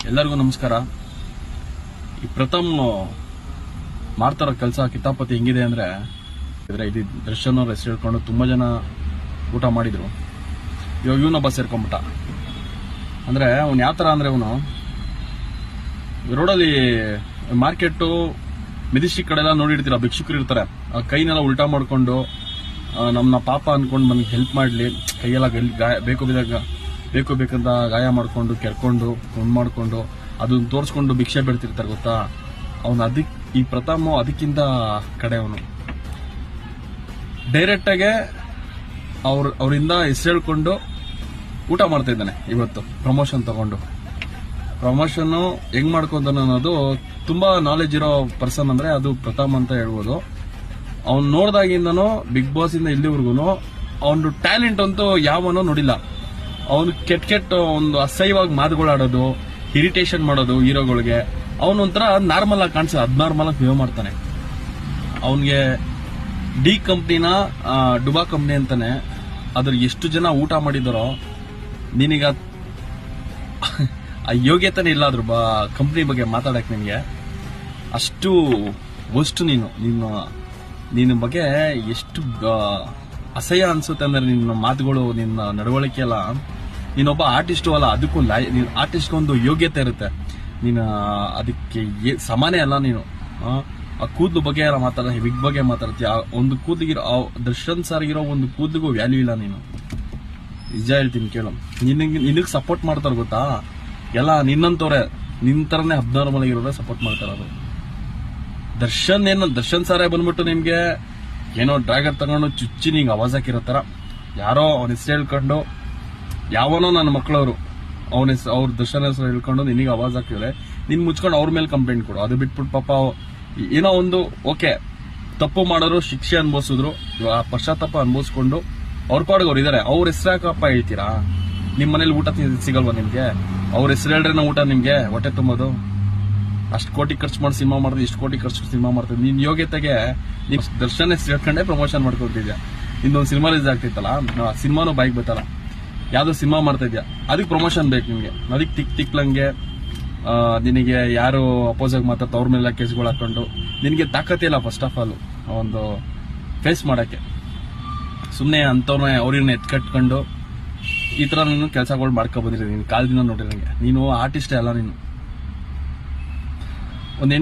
ಎಲ್ಲರಿಗೂ ನಮಸ್ಕಾರ. ಈ ಪ್ರಥಮ್ ಮಾಡ್ತಾರೋ ಕೆಲಸ ಕಿತಾಪತಿ ಹೆಂಗಿದೆ ಅಂದ್ರೆ ಇದು ದರ್ಶನ್ ಅವ್ರ ಹೆಸರು ಹೇಳ್ಕೊಂಡು ತುಂಬಾ ಜನ ಊಟ ಮಾಡಿದ್ರು. ಇವಾಗ ಇವನೊಬ್ಬ ಸೇರ್ಕೊಂಡ್ಬಿಟ್ಟ. ಅಂದ್ರೆ ಅವ್ನು ಯಾವ ತರ ಅಂದ್ರೆ ಅವನು ರೋಡಲ್ಲಿ ಮಾರ್ಕೆಟ್ ಮೆಜೆಸ್ಟಿಕ್ ಕಡೆ ಎಲ್ಲ ನೋಡಿರ್ತೀರ, ಭಿಕ್ಷುಕರು ಇರ್ತಾರೆ, ಆ ಕೈನೆಲ್ಲ ಉಲ್ಟಾ ಮಾಡ್ಕೊಂಡು ನಮ್ಮನ್ನ ಪಾಪ ಅನ್ಕೊಂಡು ನಮಗೆ ಹೆಲ್ಪ್ ಮಾಡ್ಲಿ, ಕೈಯೆಲ್ಲ ಬೇಕು ಬೇಕಂತ ಗಾಯ ಮಾಡ್ಕೊಂಡು ಕೆರ್ಕೊಂಡು ಮಾಡ್ಕೊಂಡು ಅದನ್ನ ತೋರಿಸ್ಕೊಂಡು ಭಿಕ್ಷೆ ಬಿಡ್ತಿರ್ತಾರೆ ಗೊತ್ತಾ. ಅವನು ಈ ಪ್ರಥಮ ಅದಕ್ಕಿಂತ ಕಡೆ ಅವನು ಡೈರೆಕ್ಟ್ ಆಗಿ ಅವರಿಂದ ಹೆಸರು ಹೇಳ್ಕೊಂಡು ಊಟ ಮಾಡ್ತಾ ಇದ್ದಾನೆ. ಇವತ್ತು ಪ್ರಮೋಷನ್ ತಗೊಂಡು ಪ್ರಮೋಷನ್ ಹೆಂಗ್ ಮಾಡ್ಕೊಂತಾನೆ ಅನ್ನೋದು ತುಂಬಾ ನಾಲೆಜ್ ಇರೋ ಪರ್ಸನ್ ಅಂದ್ರೆ ಅದು ಪ್ರಥಮ್ ಅಂತ ಹೇಳ್ಬೋದು. ಅವ್ನು ನೋಡ್ದಾಗಿಂದನೂ ಬಿಗ್ ಬಾಸ್ ಇಂದ ಇಲ್ಲಿವರೆಗೂ ಅವನು ಟ್ಯಾಲೆಂಟ್ ಅಂತೂ ಯಾವನೋ ನೋಡಿಲ್ಲ. ಅವನು ಕೆಟ್ಟ ಒಂದು ಅಸಹ್ಯವಾಗಿ ಮಾತುಗಳಾಡೋದು, ಇರಿಟೇಷನ್ ಮಾಡೋದು ಹೀರೋಗಳಿಗೆ. ಅವನೊಂಥರ ನಾರ್ಮಲ್ ಆಗಿ ಕಾಣಿಸ ಅಬ್ನಾರ್ಮಲ್ ಆಗಿ ಬಿಹೇವ್ ಮಾಡ್ತಾನೆ. ಅವನಿಗೆ ಡಿ ಕಂಪ್ನಿನ ಡುಬಾ ಕಂಪ್ನಿ ಅಂತಾನೆ, ಅದ್ರ ಎಷ್ಟು ಜನ ಊಟ ಮಾಡಿದಾರೋ ನಿನಗ ಆ ಯೋಗ್ಯತೆನೇ ಇಲ್ಲ ಅದ್ರ ಕಂಪ್ನಿ ಬಗ್ಗೆ ಮಾತಾಡಕ್. ನಿನಗೆ ಅಷ್ಟು ವಸ್ತು ನಿನ್ನ ಬಗ್ಗೆ ಎಷ್ಟು ಅಸಹ್ಯ ಅನ್ಸುತ್ತೆ ಅಂದ್ರೆ ನಿನ್ನ ಮಾತುಗಳು, ನಿನ್ನ ನಡವಳಿಕೆ ಎಲ್ಲ. ನೀನೊಬ್ಬ ಆರ್ಟಿಸ್ಟು ಅಲ್ಲ, ಅದಕ್ಕೂ ಆರ್ಟಿಸ್ಟ್ಗೊಂದು ಯೋಗ್ಯತೆ ಇರುತ್ತೆ. ನೀನು ಅದಕ್ಕೆ ಸಮಾನೇ ಅಲ್ಲ. ನೀನು ಆ ಕೂದಲು ಬಗ್ಗೆ ಎಲ್ಲ ಮಾತಾಡ, ವಿಗ್ ಬಗ್ಗೆ ಮಾತಾಡ್ತೀಯ. ಒಂದು ಕೂದಲಿಗಿರೋ ದರ್ಶನ್ ಸರ್ಗಿರೋ ಒಂದು ಕೂದಲಿಗೂ ವ್ಯಾಲ್ಯೂ ಇಲ್ಲ. ನೀನು ನಿಜ ಹೇಳ್ತೀನಿ ಕೇಳು. ನಿನಗೆ ಸಪೋರ್ಟ್ ಮಾಡ್ತಾರ ಗೊತ್ತಾ, ಎಲ್ಲ ನಿನ್ನಂತವ್ರೆ, ನಿನ್ ತರನೇ ಅಬ್ನಾರ್ಮಲ್ ಆಗಿರೋರೆ ಸಪೋರ್ಟ್ ಮಾಡ್ತಾರದು. ದರ್ಶನ್ ಸಾರೇ ಬಂದ್ಬಿಟ್ಟು ನಿಮ್ಗೆ ಏನೋ ಡ್ರ್ಯಾಗರ್ ತಗೊಂಡು ಚುಚ್ಚಿ ನಿಂಗೆ ಆವಾಜ್ ಹಾಕಿರೋ ತರ, ಯಾರೋ ಅವನ ಹೆಸರು ಹೇಳ್ಕೊಂಡು, ಯಾವನೋ ನನ್ನ ಮಕ್ಕಳವರು ಅವ್ರ ದರ್ಶನ್ ಹೆಸರು ಹೇಳ್ಕೊಂಡು ನಿನಗೆ ಆವಾಜ್ ಹಾಕಿದ್ರೆ ನಿನ್ ಮುಚ್ಕೊಂಡು ಅವ್ರ ಮೇಲೆ ಕಂಪ್ಲೇಂಟ್ ಕೊಡು. ಅದು ಬಿಟ್ಬಿಟ್ಟು ಪಾಪ ಏನೋ ಒಂದು ಓಕೆ ತಪ್ಪು ಮಾಡೋರು ಶಿಕ್ಷೆ ಅನ್ಭವಿಸಿದ್ರು, ಆ ಪಶ್ಚಾತ್ತಾಪ ಅನ್ಭವಿಸ್ಕೊಂಡು ಅವ್ರ ಪಾಡಿಗೆ ಅವ್ರು ಇದಾರೆ. ಅವ್ರ ಹೆಸರು ಯಾಕಪ್ಪ ಹೇಳ್ತೀರಾ? ನಿಮ್ ಮನೇಲಿ ಊಟ ಸಿಗಲ್ವಾ ನಿಮ್ಗೆ? ಅವ್ರ ಹೆಸರು ಹೇಳ್ರೆ ಊಟ ನಿಮ್ಗೆ ಹೊಟ್ಟೆ ತುಂಬೋದು? ಅಷ್ಟು ಕೋಟಿ ಖರ್ಚು ಮಾಡಿ ಸಿನಿಮಾ ಮಾಡಿದ್ರೆ, ಇಷ್ಟು ಕೋಟಿ ಖರ್ಚು ಸಿನಿಮಾ ಮಾಡ್ತಿದ್ದೆ. ನಿನ್ ಯೋಗ್ಯತೆಗೆ ನೀವ್ ದರ್ಶನ್ ಹೆಸರು ಹೇಳ್ಕೊಂಡೆ ಪ್ರಮೋಷನ್ ಮಾಡ್ಕೊತಿದ್ಯಾ. ಇನ್ನೊಂದು ಸಿನಿಮಾ ರಿಲೀಸ್ ಆಗ್ತಿತ್ತಲ್ಲ, ಸಿನಿಮಾನು ಬೈಕ್ ಬತ್ತಲ್ಲ, ಯಾವ್ದೋ ಸಿನಿಮಾ ಮಾಡ್ತಾ ಇದ್ಯಾ, ಅದಕ್ಕೆ ಪ್ರಮೋಷನ್ ಬೇಕು ನಿಮ್ಗೆ. ಅದಕ್ಕೆ ತಿಕ್ಲಂಗೆ ನಿನಗೆ ಯಾರು ಅಪೋಸ್ ಆಗಿ ಮಾತಾಡ್ತಾ ಅವ್ರ ಮೇಲೆ ಕೇಸ್ಗಳು ಹಾಕೊಂಡು ನಿನಗೆ ತಾಕತ್ತಿಲ್ಲ ಫಸ್ಟ್ ಆಫ್ ಆಲ್ ಒಂದು ಫೇಸ್ ಮಾಡಕ್ಕೆ. ಸುಮ್ಮನೆ ಅಂತವ್ರನ್ನ ಅವ್ರನ್ನ ಎತ್ಕಟ್ಕೊಂಡು ಈ ತರ ನೀನು ಕೆಲಸಗಳು ಮಾಡ್ಕೊ ಬಂದಿರಿ. ನೀನು ಕಾಲದಿಂದ ನೋಡಿರಂಗೆ ನೀನು ಆರ್ಟಿಸ್ಟೇ ಅಲ್ಲ. ನೀನು ಒಂದು